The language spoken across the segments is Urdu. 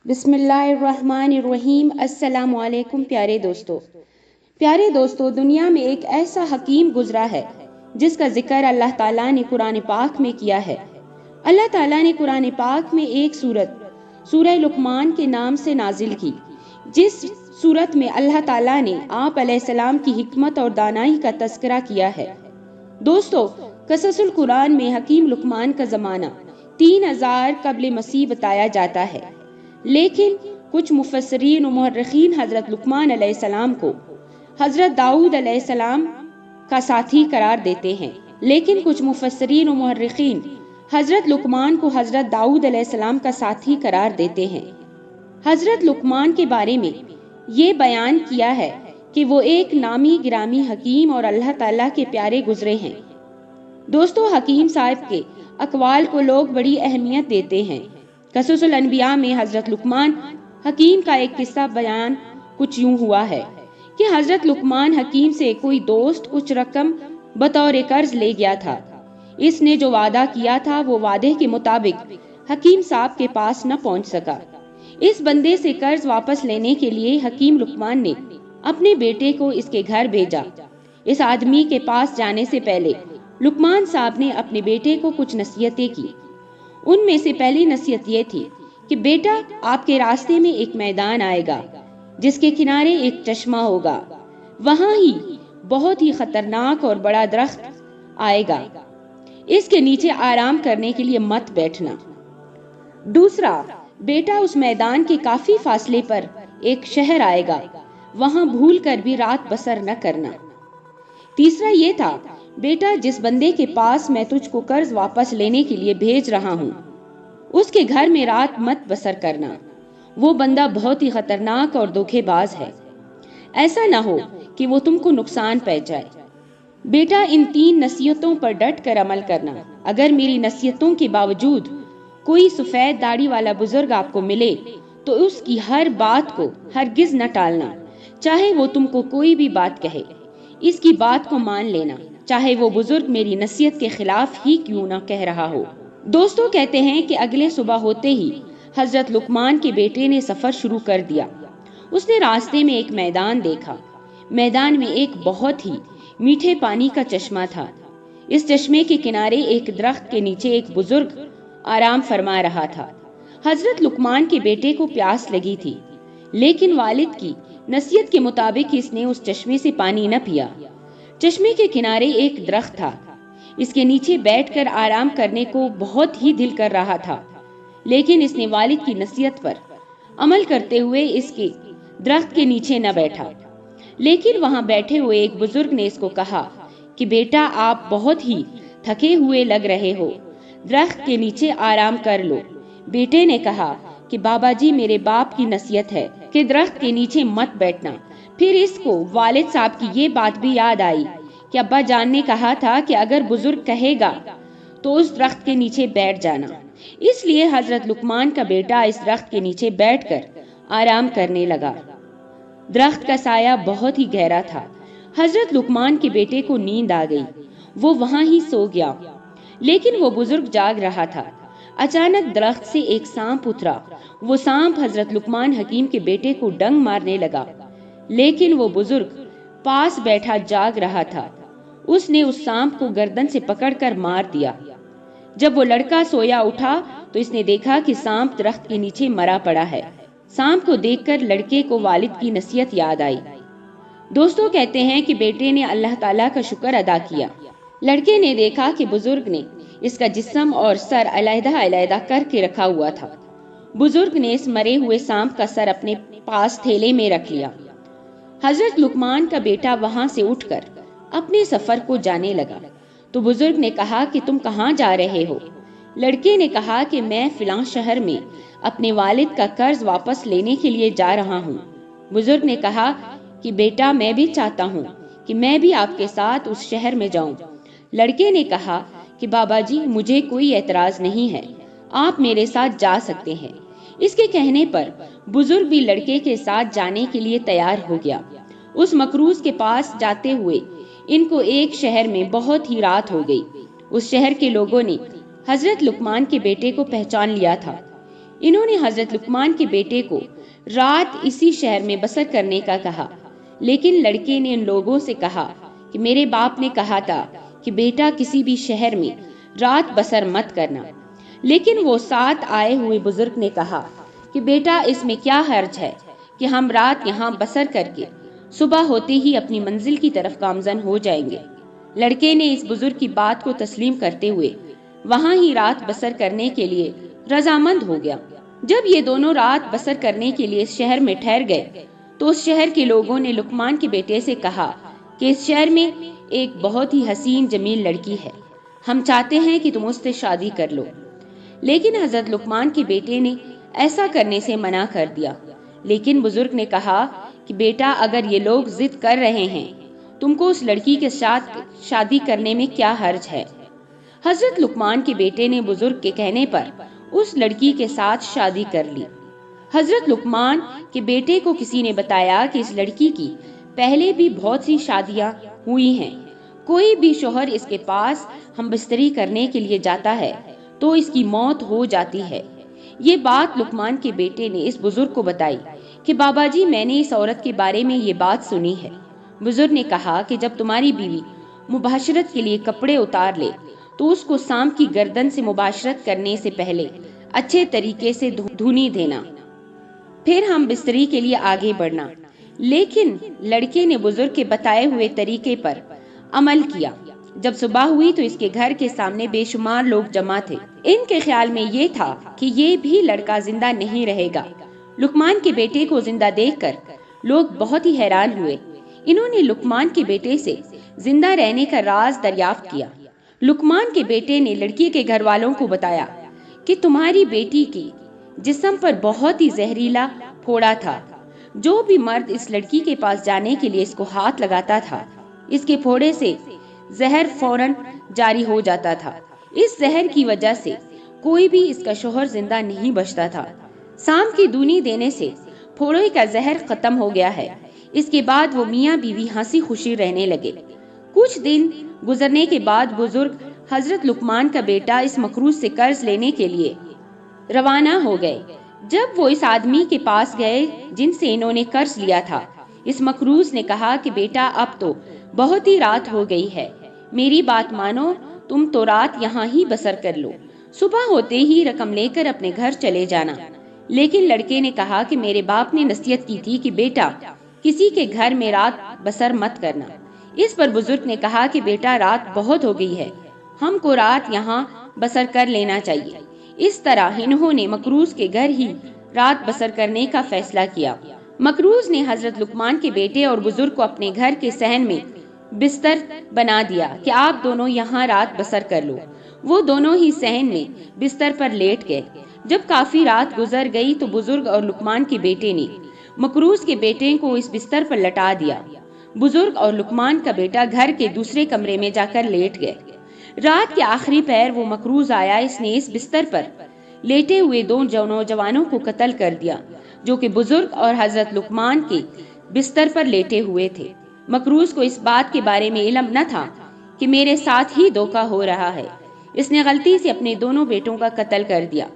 بسم اللہ الرحمن الرحیم۔ السلام علیکم پیارے دوستو، دنیا میں ایک ایسا حکیم گزرا ہے جس کا ذکر اللہ تعالیٰ نے قرآن پاک میں کیا ہے۔ اللہ تعالیٰ نے قرآن پاک میں ایک سورت سورہ لقمان کے نام سے نازل کی، جس سورت میں اللہ تعالیٰ نے آپ علیہ السلام کی حکمت اور دانائی کا تذکرہ کیا ہے۔ دوستو، قصص القرآن میں حکیم لقمان کا زمانہ 3000 قبل مسیح بتایا جاتا ہے، لیکن کچھ مفسرین و مورخین حضرت لقمان علیہ السلام کو حضرت داؤد علیہ السلام کا ساتھی قرار دیتے ہیں، لیکن کچھ مفسرین و مورخین حضرت لقمان کو حضرت داؤد علیہ السلام کا ساتھی قرار دیتے ہیں۔ حضرت لقمان کے بارے میں یہ بیان کیا ہے کہ وہ ایک نامی گرامی حکیم اور اللہ تعالیٰ کے پیارے گزرے ہیں۔ دوستو، حکیم صاحب کے اقوال کو لوگ بڑی اہمیت دیتے ہیں۔ قصص الانبیاء میں حضرت لقمان حکیم کا ایک قصہ بیان کچھ یوں ہوا ہے کہ حضرت لقمان حکیم سے کوئی دوست کچھ رقم بطور قرض لے گیا تھا۔ اس نے جو وعدہ کیا تھا وہ وعدے کے مطابق حکیم صاحب کے پاس نہ پہنچ سکا۔ اس بندے سے قرض واپس لینے کے لیے حکیم لقمان نے اپنے بیٹے کو اس کے گھر بھیجا۔ اس آدمی کے پاس جانے سے پہلے لقمان صاحب نے اپنے بیٹے کو کچھ نصیحتیں کی۔ ان میں سے پہلی نصیحت یہ تھی کہ بیٹا، آپ کے راستے میں ایک میدان آئے گا جس کے کنارے ایک چشمہ ہوگا، وہاں ہی بہت ہی خطرناک اور بڑا درخت آئے گا، اس کے نیچے آرام کرنے کے لیے مت بیٹھنا۔ دوسرا، بیٹا، اس میدان کے کافی فاصلے پر ایک شہر آئے گا، وہاں بھول کر بھی رات بسر نہ کرنا۔ تیسرا یہ تھا، بیٹا، جس بندے کے پاس میں تجھ کو قرض واپس لینے کے لیے بھیج رہا ہوں، اس کے گھر میں رات مت بسر کرنا، وہ بندہ بہت ہی خطرناک اور دھوکے باز ہے، ایسا نہ ہو کہ وہ تم کو نقصان پہنچائے۔ بیٹا، ان 3 نصیحتوں پر ڈٹ کر عمل کرنا۔ اگر میری نصیحتوں کے باوجود کوئی سفید داڑھی والا بزرگ آپ کو ملے تو اس کی ہر بات کو ہرگز نہ ٹالنا، چاہے وہ تم کو کوئی بھی بات کہے، اس کی بات کو مان لینا، چاہے وہ بزرگ میری نصیحت کے خلاف ہی کیوں نہ کہہ رہا ہو۔ دوستو، کہتے ہیں کہ اگلے صبح ہوتے ہی حضرت لقمان کے بیٹے نے سفر شروع کر دیا۔ اس نے راستے میں ایک میدان دیکھا۔ میدان میں ایک بہت ہی میٹھے پانی کا چشمہ تھا۔ اس چشمے کے کنارے ایک درخت کے نیچے ایک بزرگ آرام فرما رہا تھا۔ حضرت لقمان کے بیٹے کو پیاس لگی تھی، لیکن والد کی نصیحت کے مطابق اس نے اس چشمے سے پانی نہ پیا۔ چشمے کے کنارے ایک درخت تھا، اس کے نیچے بیٹھ کر آرام کرنے کو بہت ہی دل کر رہا تھا، لیکن اس نے والد کی نصیحت پر عمل کرتے ہوئے اس کے درخت کے نیچے نہ بیٹھا۔ لیکن وہاں بیٹھے ہوئے ایک بزرگ نے اس کو کہا کہ بیٹا، آپ بہت ہی تھکے ہوئے لگ رہے ہو، درخت کے نیچے آرام کر لو۔ بیٹے نے کہا کہ بابا جی، میرے باپ کی نصیحت ہے کہ درخت کے نیچے مت بیٹھنا۔ پھر اس کو والد صاحب کی یہ بات بھی یاد آئی کہ ابا جان نے کہا تھا کہ اگر بزرگ کہے گا تو اس درخت کے نیچے بیٹھ جانا۔ اس لیے حضرت لقمان کا بیٹا اس درخت کے نیچے بیٹھ کر آرام کرنے لگا۔ درخت کا سایہ بہت ہی گہرا تھا۔ حضرت لقمان کے بیٹے کو نیند آ گئی، وہ وہاں ہی سو گیا، لیکن وہ بزرگ جاگ رہا تھا۔ اچانک درخت سے ایک سانپ اترا۔ وہ سانپ حضرت لقمان حکیم کے بیٹے کو ڈنگ مارنے لگا، لیکن وہ بزرگ پاس بیٹھا جاگ رہا تھا۔ اس نے اس سانپ کو گردن سے پکڑ کر مار دیا۔ جب وہ لڑکا سویا اٹھا تو اس نے دیکھا کہ سانپ درخت کے نیچے مرا پڑا ہے۔ سانپ کو دیکھ کر لڑکے کو والد کی نصیحت یاد آئی۔ دوستو، کہتے ہیں کہ بیٹے نے اللہ تعالیٰ کا شکر ادا کیا۔ لڑکے نے دیکھا کہ بزرگ نے اس کا جسم اور سر علیحدہ علیحدہ کر کے رکھا ہوا تھا۔ بزرگ نے اس مرے ہوئے سانپ کا سر اپنے پاس تھیلے میں رکھ لیا۔ حضرت لقمان کا بیٹا وہاں سے اٹھ کر اپنے سفر کو جانے لگا تو بزرگ نے کہا کہ تم کہاں جا رہے ہو؟ لڑکے نے کہا کہ میں فلاں شہر میں اپنے والد کا قرض واپس لینے کے لیے جا رہا ہوں۔ بزرگ نے کہا کہ بیٹا، میں بھی چاہتا ہوں کہ میں بھی آپ کے ساتھ اس شہر میں جاؤں۔ لڑکے نے کہا کہ بابا جی، مجھے کوئی اعتراض نہیں ہے، آپ میرے ساتھ جا سکتے ہیں۔ اس کے کہنے پر بزرگ بھی لڑکے کے ساتھ جانے کے لیے تیار ہو گیا۔ اس مقروض کے پاس جاتے ہوئے ان کو ایک شہر میں بہت ہی رات ہو گئی۔ اس شہر کے لوگوں نے حضرت لقمان کے بیٹے کو پہچان لیا تھا۔ انہوں نے حضرت لقمان کے بیٹے کو رات اسی شہر میں بسر کرنے کا کہا، لیکن لڑکے نے ان لوگوں سے کہا کہ میرے باپ نے کہا تھا کہ بیٹا کسی بھی شہر میں رات بسر مت کرنا۔ لیکن وہ ساتھ آئے ہوئے بزرگ نے کہا کہ بیٹا اس میں کیا حرج ہے کہ ہم رات یہاں بسر کر کے صبح ہوتے ہی اپنی منزل کی طرف گامزن ہو جائیں گے۔ لڑکے نے اس بزرگ کی بات کو تسلیم کرتے ہوئے وہاں ہی رات بسر کرنے کے لیے رضامند ہو گیا۔ جب یہ دونوں رات بسر کرنے کے لیے اس شہر میں ٹھہر گئے تو اس شہر کے لوگوں نے لقمان کے بیٹے سے کہا کہ اس شہر میں ایک بہت ہی حسین جمیل لڑکی ہے، ہم چاہتے ہیں کہ تم اس سے شادی کر لو۔ لیکن حضرت لقمان کے بیٹے نے ایسا کرنے سے منع کر دیا۔ لیکن بزرگ نے کہا کہ بیٹا اگر یہ لوگ ضد کر رہے ہیں تم کو اس لڑکی کے ساتھ شادی کرنے میں کیا حرج ہے؟ حضرت لقمان کے بیٹے نے بزرگ کے کہنے پر اس لڑکی کے ساتھ شادی کر لی۔ حضرت لقمان کے بیٹے کو کسی نے بتایا کہ اس لڑکی کی پہلے بھی بہت سی شادیاں ہوئی ہیں، کوئی بھی شوہر اس کے پاس ہم بستری کرنے کے لیے جاتا ہے تو اس کی موت ہو جاتی ہے۔ یہ بات لقمان کے بیٹے نے اس بزرگ کو بتائی کہ بابا جی میں نے اس عورت کے بارے میں یہ بات سنی ہے۔ بزرگ نے کہا کہ جب تمہاری بیوی مباشرت کے لیے کپڑے اتار لے تو اس کو سام کی گردن سے مباشرت کرنے سے پہلے اچھے طریقے سے دھونی دینا، پھر ہم بستری کے لیے آگے بڑھنا۔ لیکن لڑکے نے بزرگ کے بتائے ہوئے طریقے پر عمل کیا۔ جب صبح ہوئی تو اس کے گھر کے سامنے بے شمار لوگ جمع تھے۔ ان کے خیال میں یہ تھا کہ یہ بھی لڑکا زندہ نہیں رہے گا۔ لقمان کے بیٹے کو زندہ دیکھ کر لوگ بہت ہی حیران ہوئے۔ انہوں نے لقمان کے بیٹے سے زندہ رہنے کا راز دریافت کیا۔ لقمان کے بیٹے نے لڑکی کے گھر والوں کو بتایا کہ تمہاری بیٹی کی جسم پر بہت ہی زہریلا پھوڑا تھا۔ جو بھی مرد اس لڑکی کے پاس جانے کے لیے اس کو ہاتھ لگاتا تھا اس کے پھوڑے سے زہر فوراً جاری ہو جاتا تھا۔ اس زہر کی وجہ سے کوئی بھی اس کا شوہر زندہ نہیں بچتا تھا۔ سام کی دونی دینے سے پھوڑے کا زہر ختم ہو گیا ہے۔ اس کے بعد وہ میاں بیوی ہنسی خوشی رہنے لگے۔ کچھ دن گزرنے کے بعد بزرگ حضرت لقمان کا بیٹا اس مکروز سے قرض لینے کے لیے روانہ ہو گئے۔ جب وہ اس آدمی کے پاس گئے جن سے انہوں نے قرض لیا تھا، اس مکروز نے کہا کہ بیٹا اب تو بہت ہی رات ہو گئی ہے، میری بات مانو، تم تو رات یہاں ہی بسر کر لو، صبح ہوتے ہی رقم لے کر اپنے گھر چلے جانا۔ لیکن لڑکے نے کہا کہ میرے باپ نے نصیحت کی تھی کہ بیٹا کسی کے گھر میں رات بسر مت کرنا۔ اس پر بزرگ نے کہا کہ بیٹا رات بہت ہو گئی ہے، ہم کو رات یہاں بسر کر لینا چاہیے۔ اس طرح انہوں نے مکروز کے گھر ہی رات بسر کرنے کا فیصلہ کیا۔ مکروز نے حضرت لقمان کے بیٹے اور بزرگ کو اپنے گھر کے صحن میں بستر بنا دیا کہ آپ دونوں یہاں رات بسر کر لو۔ وہ دونوں ہی صحن میں بستر پر لیٹ گئے۔ جب کافی رات گزر گئی تو بزرگ اور لقمان کے بیٹے نے مکروز کے بیٹے کو اس بستر پر لٹا دیا۔ بزرگ اور لقمان کا بیٹا گھر کے دوسرے کمرے میں جا کر لیٹ گئے۔ رات کے آخری پہر وہ مکروز آیا، اس نے اس بستر پر لیٹے ہوئے دو نوجوانوں کو قتل کر دیا جو کہ بزرگ اور حضرت لقمان کے بستر پر لیٹے ہوئے تھے۔ مکروز کو اس بات کے بارے میں علم نہ تھا کہ میرے ساتھ ہی دھوکہ ہو رہا ہے۔ اس نے غلطی سے اپنے دونوں بیٹوں کا قتل کر دیا۔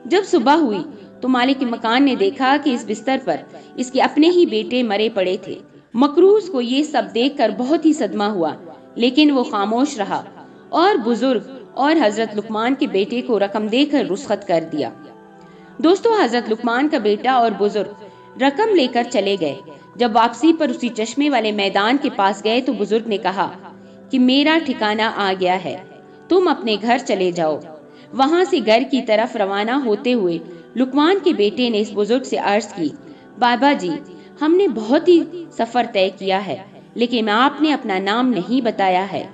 جب صبح ہوئی تو مالک مکان نے دیکھا کہ اس بستر پر اس کے اپنے ہی بیٹے مرے پڑے تھے۔ مکروز کو یہ سب دیکھ کر بہت ہی صدمہ ہوا، لیکن وہ خاموش رہا اور بزرگ اور حضرت لقمان کے بیٹے کو رقم دے کر رخصت کر دیا۔ دوستو، حضرت لقمان کا بیٹا اور بزرگ رقم لے کر چلے گئے۔ جب واپسی پر اسی چشمے والے میدان کے پاس گئے تو بزرگ نے کہا کہ میرا ٹھکانہ آ گیا ہے، تم اپنے گھر چلے جاؤ۔ وہاں سے گھر کی طرف روانہ ہوتے ہوئے لقمان کے بیٹے نے اس بزرگ سے عرض کی، بابا جی ہم نے بہت ہی سفر طے کیا ہے لیکن آپ نے اپنا نام نہیں بتایا ہے۔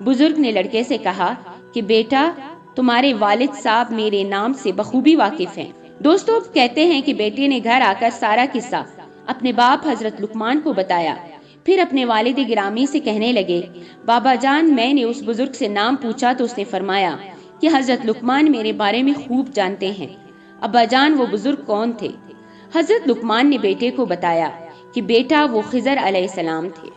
بزرگ نے لڑکے سے کہا کہ بیٹا تمہارے والد صاحب میرے نام سے بخوبی واقف ہیں۔ دوستو، کہتے ہیں کہ بیٹے نے گھر آ کر سارا قصہ اپنے باپ حضرت لقمان کو بتایا، پھر اپنے والد گرامی سے کہنے لگے، بابا جان میں نے اس بزرگ سے نام پوچھا تو اس نے فرمایا کہ حضرت لقمان میرے بارے میں خوب جانتے ہیں۔ ابا جان وہ بزرگ کون تھے؟ حضرت لقمان نے بیٹے کو بتایا کہ بیٹا وہ خضر علیہ السلام تھے۔